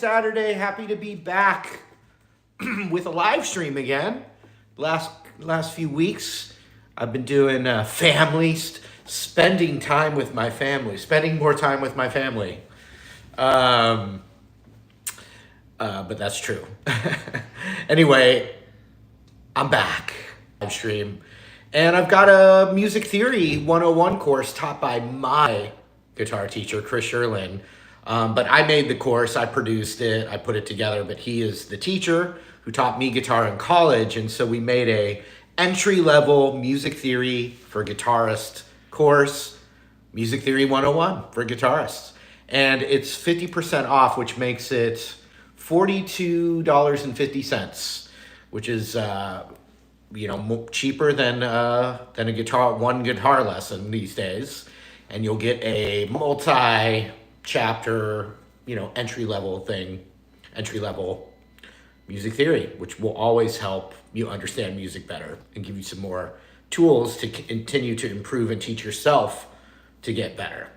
Saturday. Happy to be back with a live stream again. Last few weeks, I've been doing spending time with my family, spending more time with my family. But that's true. Anyway, I'm back live stream, and I've got a music theory 101 course taught by my guitar teacher, Chris Sherland. But I made the course, I produced it, I put it together, but he is the teacher who taught me guitar in college. And so we made a entry-level music theory for guitarist course, Music Theory 101 for guitarists. And it's 50% off, which makes it $42.50, which is, cheaper than a one guitar lesson these days. And you'll get a multi-chapter, entry-level music theory, which will always help you understand music better and give you some more tools to continue to improve and teach yourself to get better.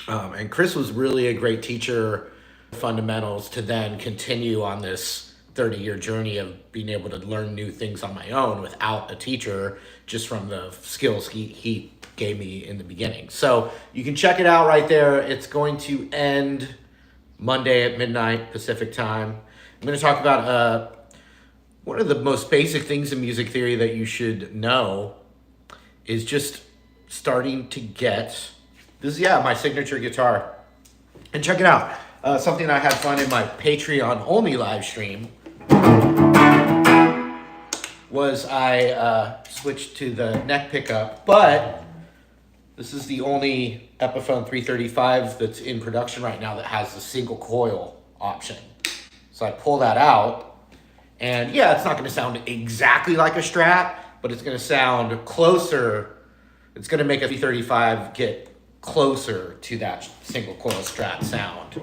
And Chris was really a great teacher, fundamentals, to then continue on this 30-year journey of being able to learn new things on my own without a teacher, just from the skills he gave me in the beginning. So you can check it out right there. It's going to end Monday at midnight Pacific time. I'm going to talk about one of the most basic things in music theory that you should know is just starting to get this. My signature guitar. And check it out. Something I had fun in my Patreon only live stream was I switched to the neck pickup, but this is the only Epiphone 335 that's in production right now that has the single coil option. So I pull that out, and it's not going to sound exactly like a Strat, but it's going to sound closer. It's going to make a 335 get closer to that single coil Strat sound.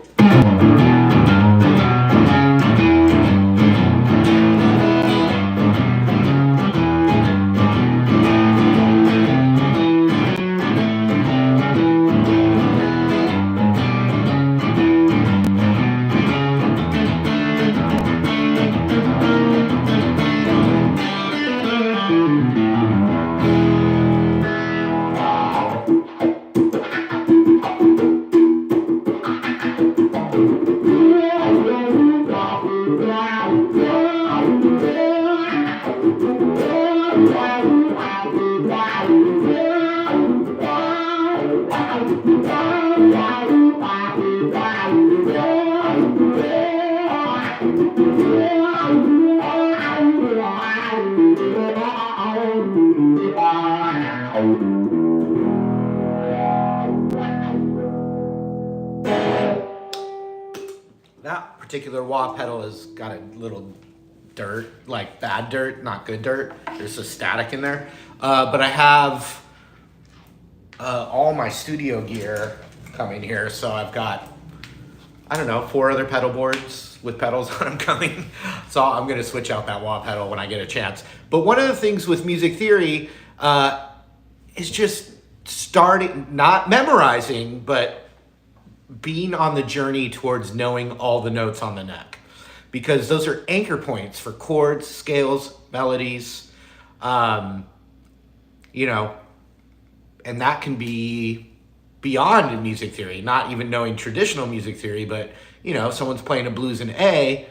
That particular wah pedal has got a little dirt, like bad dirt, not good dirt. There's a static in there. But I have all my studio gear coming here. So I've got, I don't know, 4 other pedal boards with pedals on them coming. So I'm going to switch out that wah pedal when I get a chance. But one of the things with music theory is just starting, not memorizing, but being on the journey towards knowing all the notes on the neck. Because those are anchor points for chords, scales, melodies, you know, and that can be beyond music theory, not even knowing traditional music theory, but, you know, if someone's playing a blues in A,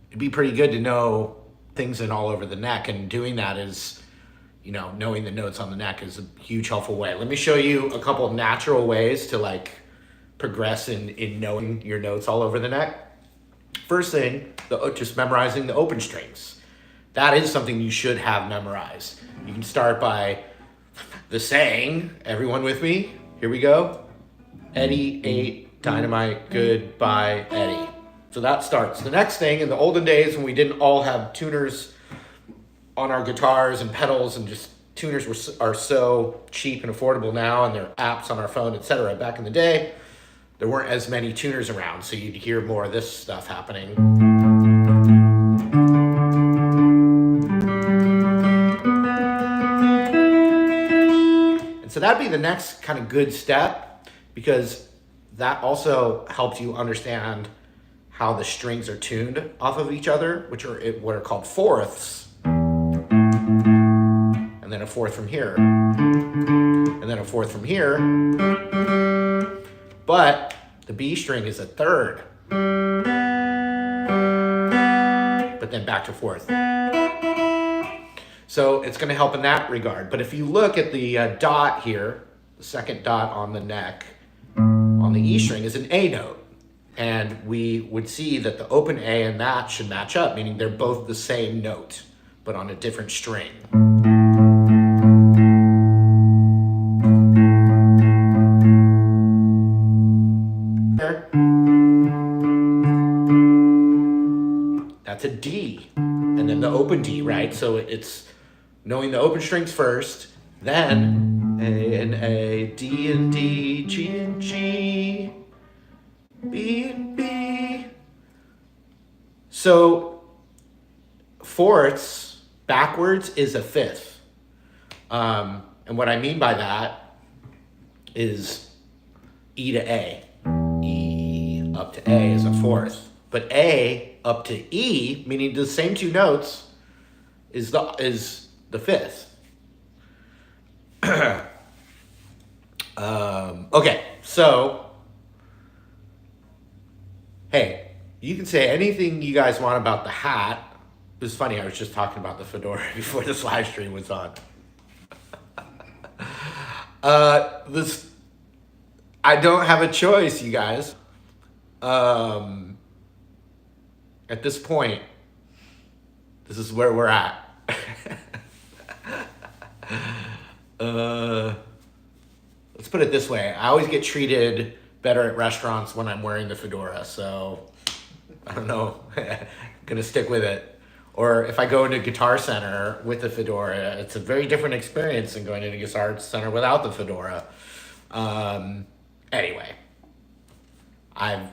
it'd be pretty good to know things in all over the neck, and doing that is, you know, knowing the notes on the neck is a huge helpful way. Let me show you a couple of natural ways to like progress in knowing your notes all over the neck. First thing, just memorizing the open strings. That is something you should have memorized. You can start by the saying, everyone with me? Here we go. Eddie ate dynamite, goodbye, Eddie. So that starts. The next thing, in the olden days when we didn't all have tuners on our guitars and pedals, and just tuners are so cheap and affordable now, and there are apps on our phone, etc. Back in the day, there weren't as many tuners around, so you'd hear more of this stuff happening. And so that'd be the next kind of good step, because that also helps you understand how the strings are tuned off of each other, which are what are called fourths. And then a fourth from here. And then a fourth from here. But the B string is a third. But then back to fourth. So it's going to help in that regard. But if you look at the dot here, the second dot on the neck, on the E string is an A note. And we would see that the open A and that should match up, meaning they're both the same note, but on a different string. That's a D, and then the open D, right? So it's knowing the open strings first, then A and A, D and D, G and G, B and B. So fourths backwards is a fifth. And what I mean by that is E to A. E up to A is a fourth. But A up to E, meaning the same two notes, is the fifth. Okay, so hey, you can say anything you guys want about the hat. It was funny, I was just talking about the fedora before this live stream was on. I don't have a choice, you guys. At this point, this is where we're at. Let's put it this way. I always get treated better at restaurants when I'm wearing the fedora, so I don't know. I'm gonna stick with it. Or if I go into Guitar Center with the fedora, it's a very different experience than going into Guitar Center without the fedora. Anyway, I've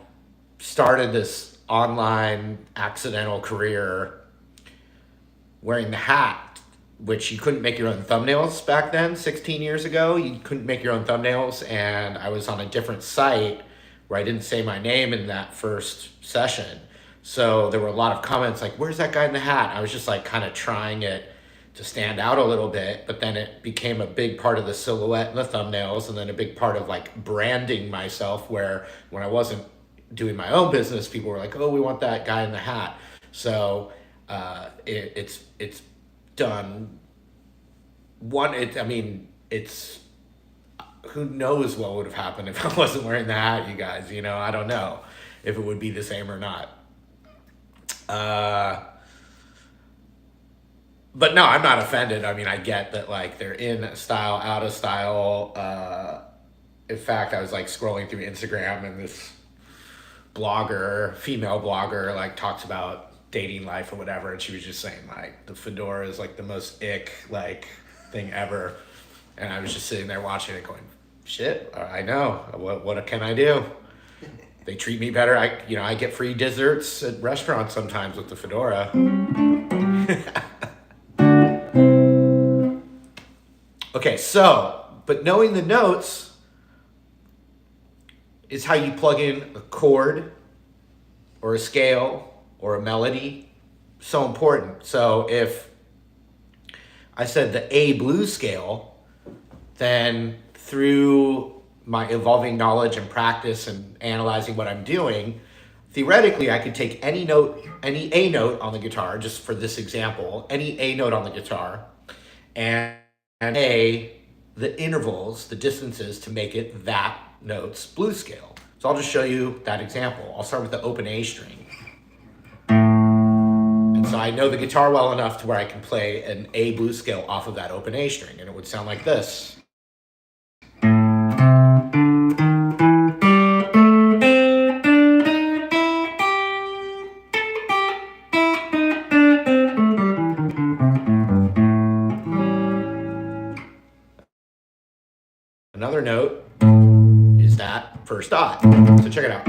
started this online accidental career wearing the hat, which you couldn't make your own thumbnails back then, 16 years ago. You couldn't make your own thumbnails, and I was on a different site where I didn't say my name in that first session. So there were a lot of comments like, where's that guy in the hat? I was just like kind of trying it to stand out a little bit, but then it became a big part of the silhouette and the thumbnails, and then a big part of like branding myself, where when I wasn't doing my own business, people were like, oh, we want that guy in the hat. So it's done one, it's who knows what would have happened if I wasn't wearing the hat, you guys, you know, I don't know if it would be the same or not. But no, I'm not offended. I mean, I get that like they're in style, out of style. In fact, I was like scrolling through Instagram, and this blogger, female blogger, like talks about dating life or whatever, and she was just saying like the fedora is like the most ick like thing ever, and I was just sitting there watching it going, shit, I know, what can I do? They treat me better. I get free desserts at restaurants sometimes with the fedora. Okay, so, but knowing the notes is how you plug in a chord or a scale or a melody. So important. So if I said the A blues scale, then through my evolving knowledge and practice and analyzing what I'm doing, theoretically I could take any note, any A note on the guitar, just for this example, any A note on the guitar, and the intervals, the distances to make it that note's blues scale. So I'll just show you that example. I'll start with the open A string. And so I know the guitar well enough to where I can play an A blues scale off of that open A string, and it would sound like this. Another note is that first dot. So check it out.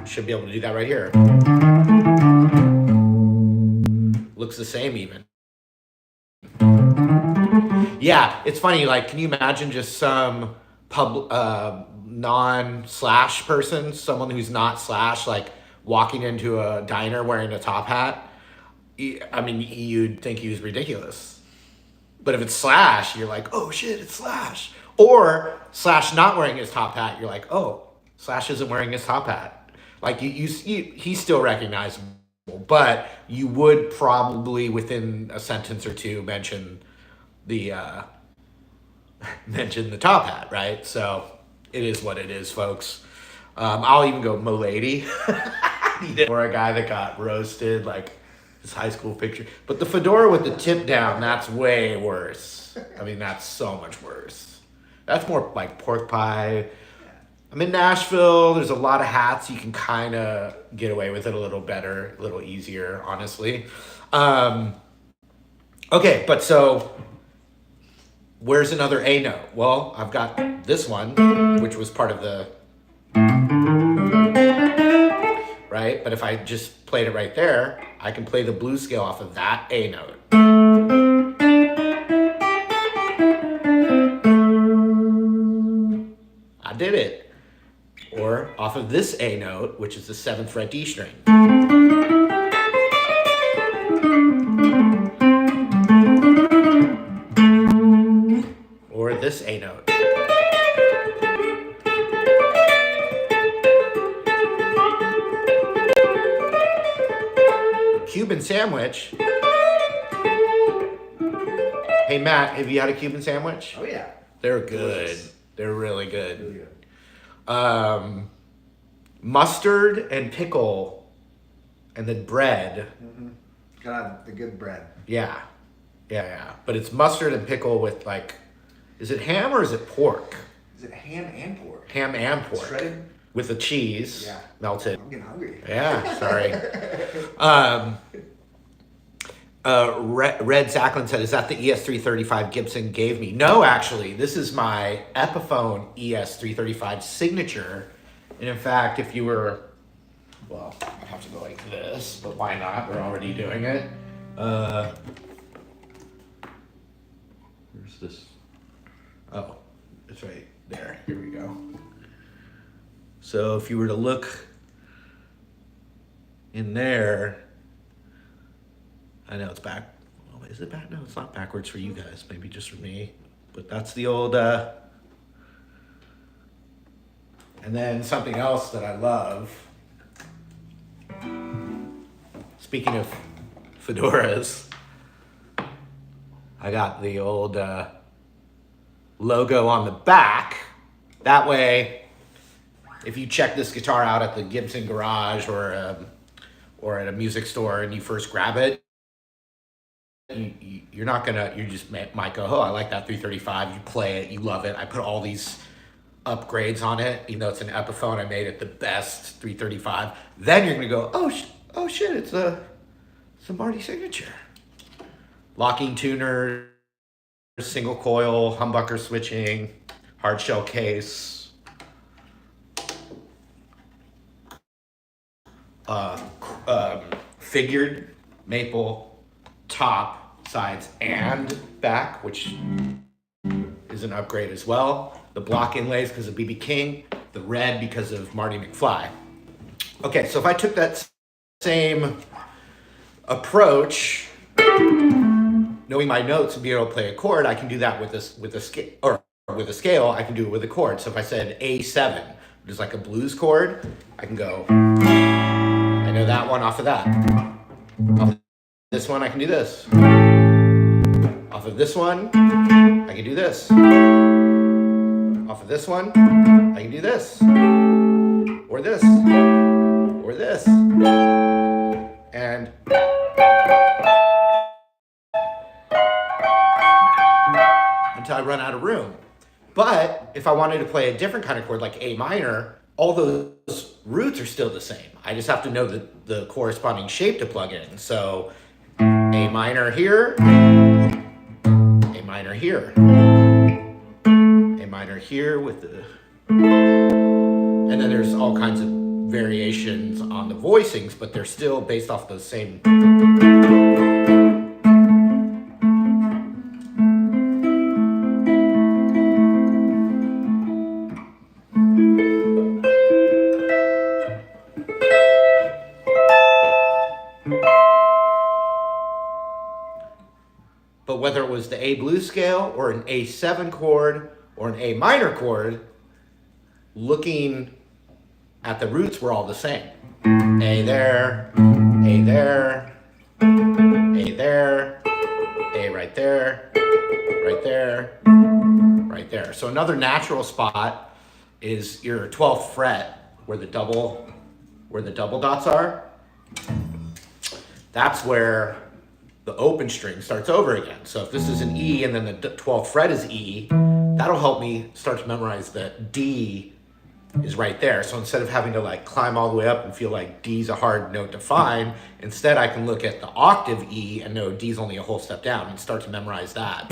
Should be able to do that right here. Looks the same even. Yeah, it's funny, like, can you imagine just some non-Slash person, someone who's not Slash, like walking into a diner wearing a top hat? I mean, you'd think he was ridiculous. But if it's Slash, you're like, oh shit, it's Slash. Or Slash not wearing his top hat, you're like, oh, Slash isn't wearing his top hat. Like he's still recognizable, but you would probably within a sentence or two mention the top hat, right? So it is what it is, folks. I'll even go Milady. Or a guy that got roasted, like his high school picture. But the fedora with the tip down, that's way worse. I mean, that's so much worse. That's more like pork pie. I'm in Nashville. There's a lot of hats. You can kind of get away with it a little better, a little easier, honestly. Okay, but so where's another A note? Well, I've got this one, which was part of the... right? But if I just played it right there, I can play the blues scale off of that A note. I did it. Or off of this A note, which is the 7th fret D string. Or this A note. Cuban sandwich. Hey Matt, have you had a Cuban sandwich? Oh yeah. They're good. Delicious. They're really good. Really good. Mustard and pickle, and then bread. Mm-hmm. God, the good bread. Yeah. But it's mustard and pickle with like, is it ham or is it pork? Is it ham and pork? Ham and pork. Shredded? With the cheese melted. I'm getting hungry. Yeah, sorry. Red Zacklin said, is that the ES335 Gibson gave me? No, actually, this is my Epiphone ES335 signature. And in fact, if you were, well, I have to go like this, but why not? We're already doing it. Where's this? Oh, it's right there. Here we go. So if you were to look in there, I know it's back. Oh, is it back? No, it's not backwards for you guys. Maybe just for me. But that's the old... And then something else that I love. Speaking of fedoras, I got the old logo on the back. That way, if you check this guitar out at the Gibson garage or at a music store and you first grab it, you're not gonna, you just might go, oh, I like that 335. You play it, you love it. I put all these upgrades on it, even though it's an Epiphone. I made it the best 335. Then you're gonna go, oh shit, it's a Marty signature. Locking tuners, single coil, humbucker switching, hard shell case, figured maple top, sides, and back, which is an upgrade as well. The block inlays because of BB King, the red because of Marty McFly. Okay, so if I took that same approach, knowing my notes and being able to play a chord, I can do that with a scale, or with a scale. I can do it with a chord. So if I said A7, which is like a blues chord, I can go. I know that one off of that. Off of this one, I can do this. Off of this one, I can do this. Off of this one, I can do this. Or this. Or this. And until I run out of room. But if I wanted to play a different kind of chord like A minor, all those roots are still the same. I just have to know the corresponding shape to plug in. So A minor here, A minor here, A minor here with the, and then there's all kinds of variations on the voicings, but they're still based off those same. But whether it was the A blues scale or an A7 chord or an A minor chord, looking at the roots were all the same. A there, A there, A there, A right there, right there, right there. So another natural spot is your 12th fret where the double dots are. That's where the open string starts over again. So if this is an E and then the 12th fret is E, that'll help me start to memorize that D is right there. So instead of having to like climb all the way up and feel like D's a hard note to find, instead I can look at the octave E and know D's only a whole step down and start to memorize that.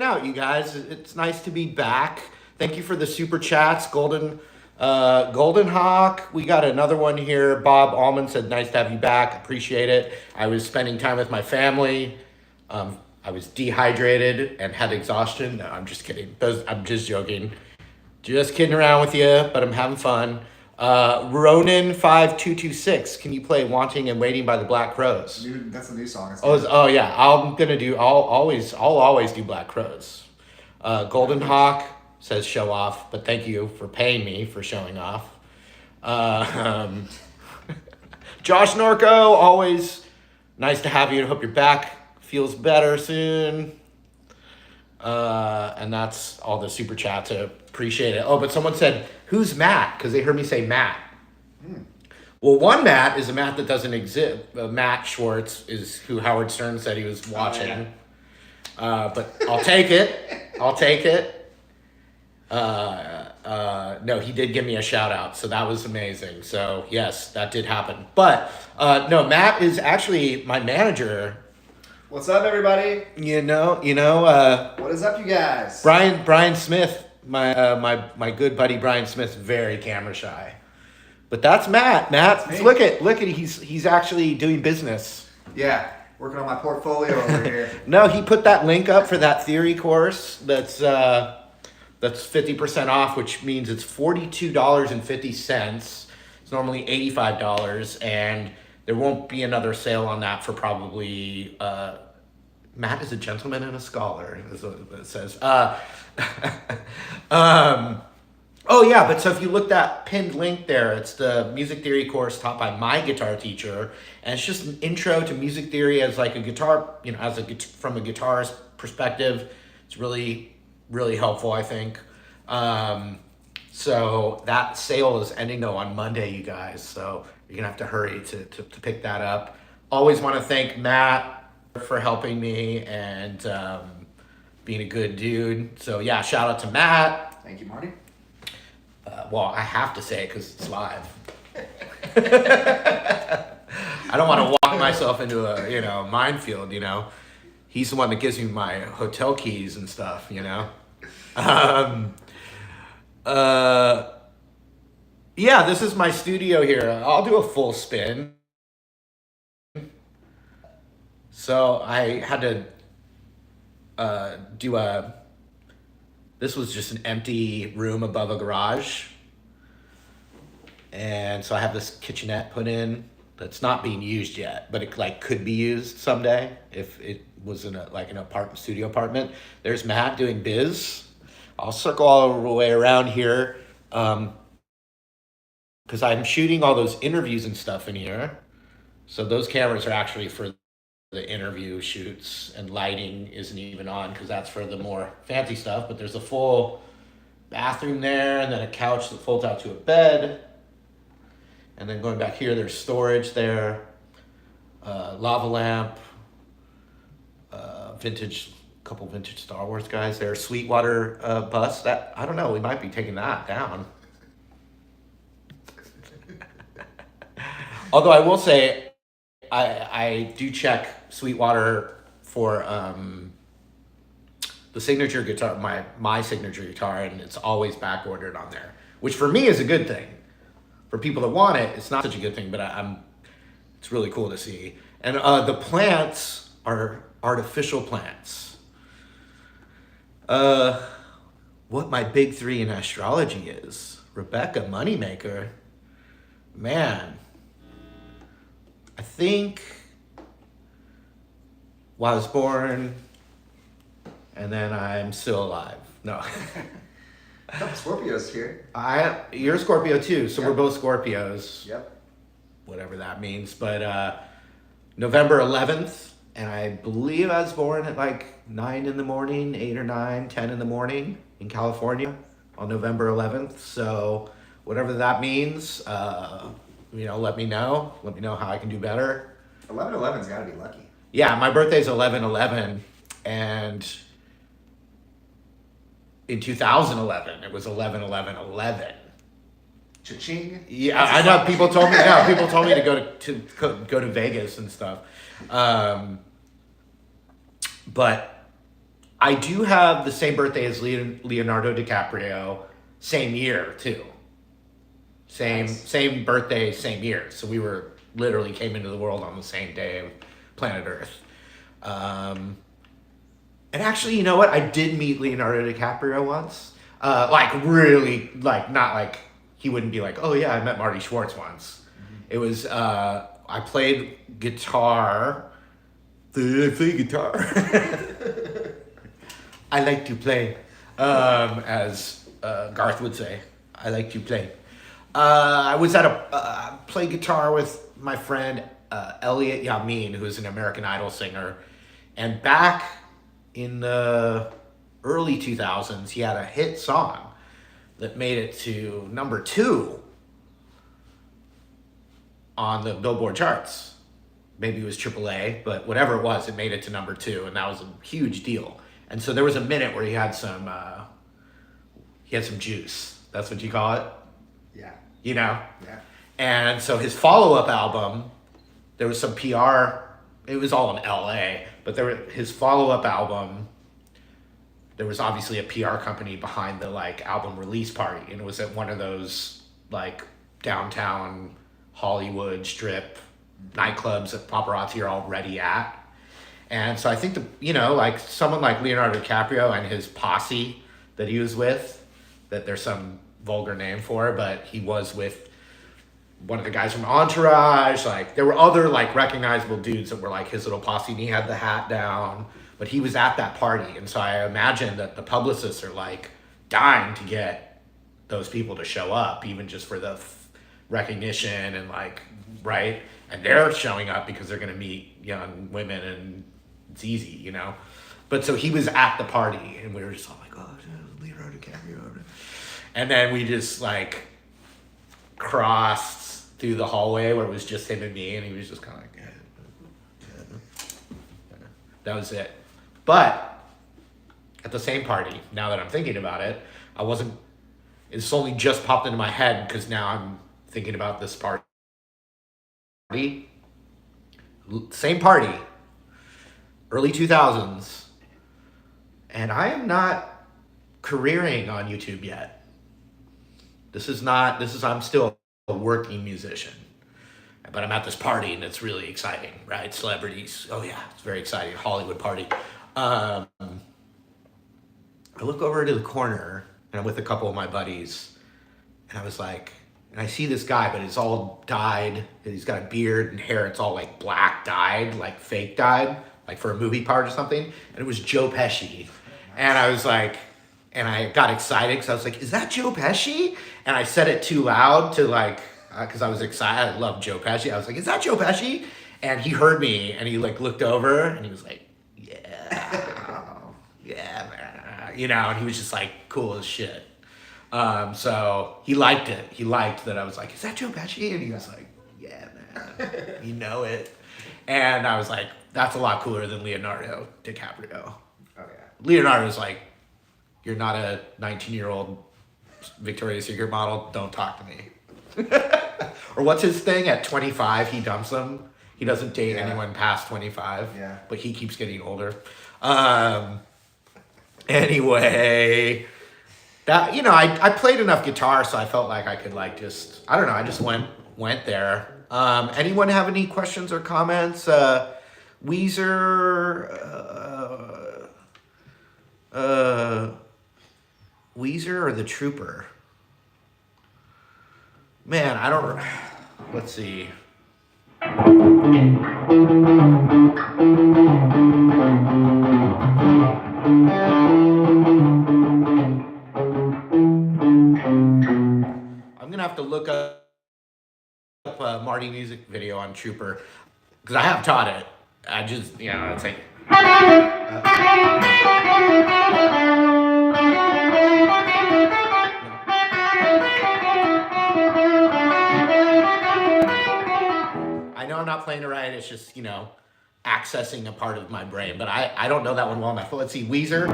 hanging out, you guys. It's nice to be back. Thank you for the super chats, Golden Hawk. We got another one here. Bob Allman said, "Nice to have you back. Appreciate it. I was spending time with my family. I was dehydrated and had exhaustion." No, I'm just kidding. I'm just joking. Just kidding around with you, but I'm having fun. Ronin5226, can you play "Wanting and Waiting" by the Black Crowes? Dude, that's a new song. Oh yeah, I'll always do Black Crowes. Golden Hawk says show off, but thank you for paying me for showing off. Josh Norco, always nice to have you. I hope your back feels better soon. And that's all the super chats. I appreciate it. Oh, but someone said, "Who's Matt?" Because they heard me say Matt. Well, one Matt is a Matt that doesn't exist. Matt Schwartz is who Howard Stern said he was watching. But I'll take it. No, he did give me a shout out, so that was amazing. So yes, that did happen. But no, Matt is actually my manager. What's up, everybody? You know. What is up, you guys? Brian Smith, my good buddy Brian Smith, very camera shy. But that's Matt. Look at he's actually doing business. Yeah, working on my portfolio over here. No, he put that link up for that theory course. That's 50% off, which means it's $42.50. It's normally $85, and there won't be another sale on that for probably. Matt is a gentleman and a scholar, is what it says. Oh yeah, but so if you look that pinned link there, it's the music theory course taught by my guitar teacher, and it's just an intro to music theory as like a guitar, from a guitarist perspective. It's really, really helpful, I think. So that sale is ending though on Monday, you guys. So you're gonna have to hurry to pick that up. Always want to thank Matt for helping me and being a good dude. So yeah, shout out to Matt. Thank you, Marty. Well, I have to say it because it's live. I don't want to walk myself into a minefield. He's the one that gives me my hotel keys and stuff. Yeah, this is my studio here. I'll do a full spin. So I had to this was just an empty room above a garage. And so I have this kitchenette put in that's not being used yet, but it could be used someday if it was in an studio apartment. There's Matt doing biz. I'll circle all the way around here because I'm shooting all those interviews and stuff in here. So those cameras are actually for the interview shoots, and lighting isn't even on because that's for the more fancy stuff. But there's a full bathroom there, and then a couch that folds out to a bed. And then going back here, there's storage there, lava lamp, couple vintage Star Wars guys there, Sweetwater bus. That, I don't know, we might be taking that down. Although I will say, I do check Sweetwater for the signature guitar, my signature guitar, and it's always back ordered on there, which for me is a good thing. For people that want it, it's not such a good thing, but it's really cool to see. And the plants are artificial plants. What my big three in astrology is. Rebecca, moneymaker. Man, I think I was born and then I'm still alive. No. Scorpios here. You're a Scorpio too, so Yep. We're both Scorpios. Yep. Whatever that means. But November 11th, and I believe I was born at 9 in the morning, 8 or 9, 10 in the morning in California on November 11th. So whatever that means, let me know. Let me know how I can do better. 11/11's got to be lucky. Yeah, my birthday's 11/11, and in 2011 it was 11/11/11. Cha-ching. Yeah, I know. People told me. Yeah, people told me to go to Vegas and stuff. But I do have the same birthday as Leonardo DiCaprio, same year too. Same birthday, same year. So we were literally came into the world on the same day of planet Earth. And actually, you know what? I did meet Leonardo DiCaprio once. Like really, like not like he wouldn't be like, oh yeah, I met Marty Schwartz once. It was I played guitar. I play guitar. I like to play, as Garth would say. I like to play. I was at play guitar with my friend Elliot Yamin, who is an American Idol singer, and back in the early 2000s, he had a hit song that made it to number 2 on the Billboard charts. Maybe it was AAA, but whatever it was, it made it to number 2, and that was a huge deal. And so there was a minute where he had some juice. That's what you call it? Yeah. You know? Yeah. And so his follow-up album, there was some PR. It was all in LA, but his follow-up album, there was obviously a PR company behind the like album release party, and it was at one of those like downtown Hollywood strip nightclubs that paparazzi are already at. And so I think like someone like Leonardo DiCaprio and his posse that he was with, that there's some vulgar name for, but he was with one of the guys from Entourage. Like there were other like recognizable dudes that were like his little posse, and he had the hat down, but he was at that party. And so I imagine that the publicists are like dying to get those people to show up, even just for the recognition and like, right? And they're showing up because they're going to meet young women, and it's easy, you know? But so he was at the party, and we were just all like, oh, Leonardo DiCaprio. And then we just like crossed through the hallway where it was just him and me, and he was just kind of like, yeah. That was it. But at the same party, now that I'm thinking about it, it's only just popped into my head because now I'm thinking about this party. Same party, early 2000s, and I am not careering on YouTube yet. I'm still a working musician, but I'm at this party and it's really exciting, right? Celebrities, oh yeah, it's very exciting, Hollywood party. I look over to the corner and I'm with a couple of my buddies, and I was like, and I see this guy, but it's all dyed. He's got a beard and hair. It's all like black dyed, like fake dyed, like for a movie part or something. And it was Joe Pesci. And I was like, and I got excited because I was like, is that Joe Pesci? And I said it too loud to like, because I was excited. I love Joe Pesci. I was like, is that Joe Pesci? And he heard me, and he like looked over and he was like, yeah, yeah, man. You know, and he was just like cool as shit. So he liked it. He liked that I was like, is that Joe Pesci? And he was like, yeah, man, you know it. And I was like, that's a lot cooler than Leonardo DiCaprio. Oh, yeah. Leonardo's like, you're not a 19-year-old Victoria's Secret model. Don't talk to me. Or what's his thing? At 25, he dumps them. He doesn't date anyone past 25. Yeah. But he keeps getting older. Anyway... That, you know, I played enough guitar, so I felt like I could like just, I don't know, I just went there. Anyone have any questions or comments? Weezer or The Trooper? Man, I don't, let's see. I'm gonna have to look up a Marty music video on Trooper, because I have taught it. I just, you know, it's like. I know I'm not playing it right. It's just, you know, accessing a part of my brain, but I don't know that one well enough. Let's see, Weezer.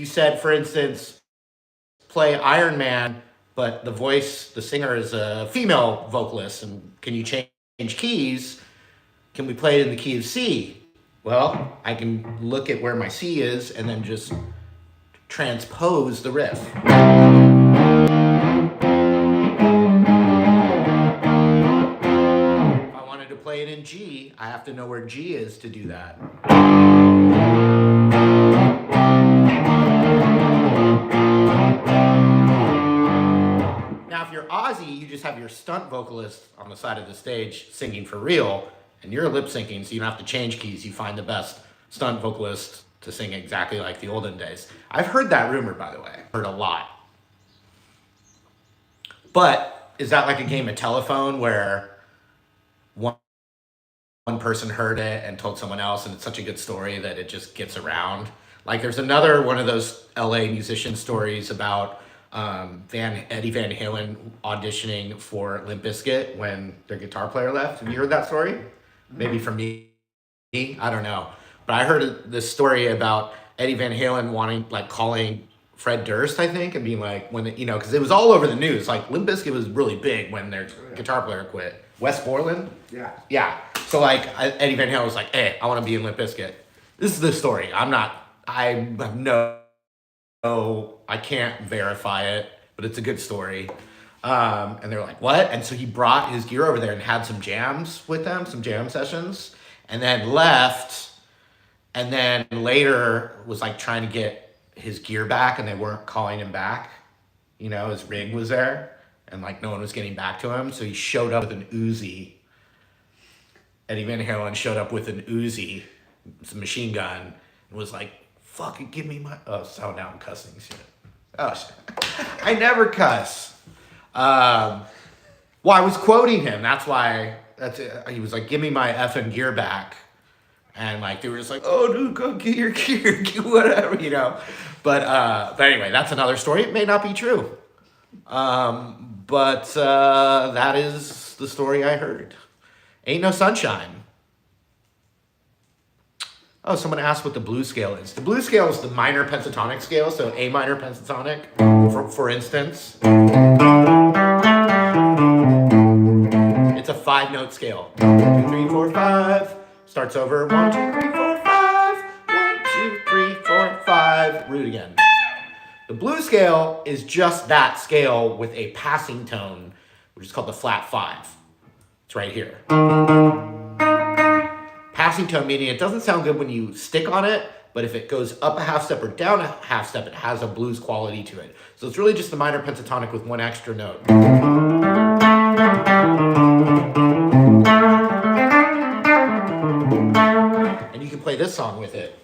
said, for instance, play Iron Man, but the singer is a female vocalist, and can you change keys? Can we play it in the key of C? Well, I can look at where my C is and then just transpose the riff. If I wanted to play it in G, I have to know where G is to do that. Now, if you're Ozzy, you just have your stunt vocalist on the side of the stage singing for real, and you're lip syncing, so you don't have to change keys. You find the best stunt vocalist to sing exactly like the olden days. I've heard that rumor, by the way. Heard a lot. But is that like a game of telephone where one person heard it and told someone else, and it's such a good story that it just gets around? Like there's another one of those LA musician stories about Eddie Van Halen auditioning for Limp Bizkit when their guitar player left. Have you heard that story? Maybe from me, I don't know. But I heard this story about Eddie Van Halen calling Fred Durst, I think, and being like, because it was all over the news. Like Limp Bizkit was really big when their guitar player quit. Wes Borland? Yeah. Yeah. So Eddie Van Halen was like, hey, I want to be in Limp Bizkit. This is the story. I can't verify it, but it's a good story. And they're like, what? And so he brought his gear over there and had some jams with them, some jam sessions, and then left. And then later was trying to get his gear back, and they weren't calling him back. His rig was there, and no one was getting back to him. So he showed up with an Uzi. Eddie Van Halen showed up with an Uzi, it's a machine gun, and was like, fucking give me my... Oh, so now I'm cussing shit. Oh, shit. I never cuss. Well, I was quoting him. That's why. He was like, give me my effing gear back. And they were just like, oh, dude, go get your gear, whatever, But anyway, that's another story. It may not be true. But that is the story I heard. Ain't no sunshine. Oh, someone asked what the blues scale is. The blues scale is the minor pentatonic scale, so A minor pentatonic, for instance. It's a 5-note scale. 1, 2, 3, 4, 5. Starts over 1, 2, 3, 4, 5. 1, 2, 3, 4, 5. Root again. The blues scale is just that scale with a passing tone, which is called the flat 5. It's right here. Passing tone meaning it doesn't sound good when you stick on it, but if it goes up a half step or down a half step, it has a blues quality to it. So it's really just the minor pentatonic with one extra note. And you can play this song with it.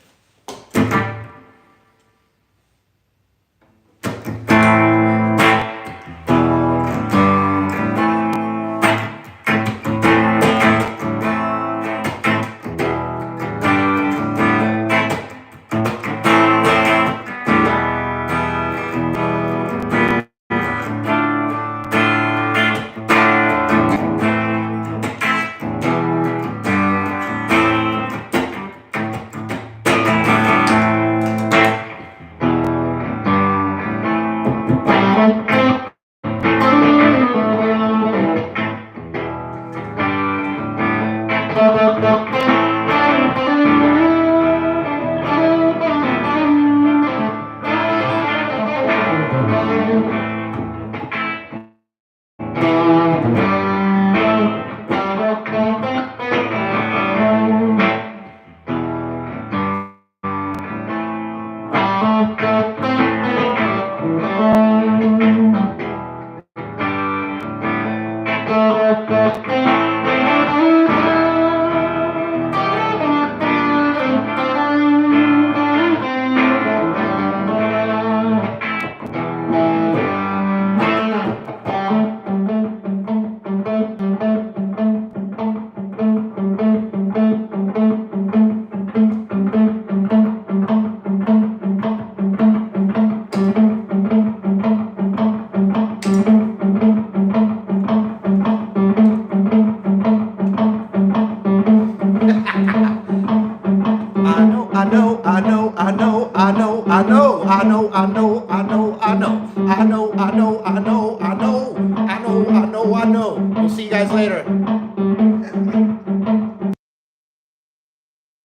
I know, I know, I know, I know, I know, I know, I know, I know, I know, I know, I know, I know, I know, I know, I know, I know. We'll see you guys later.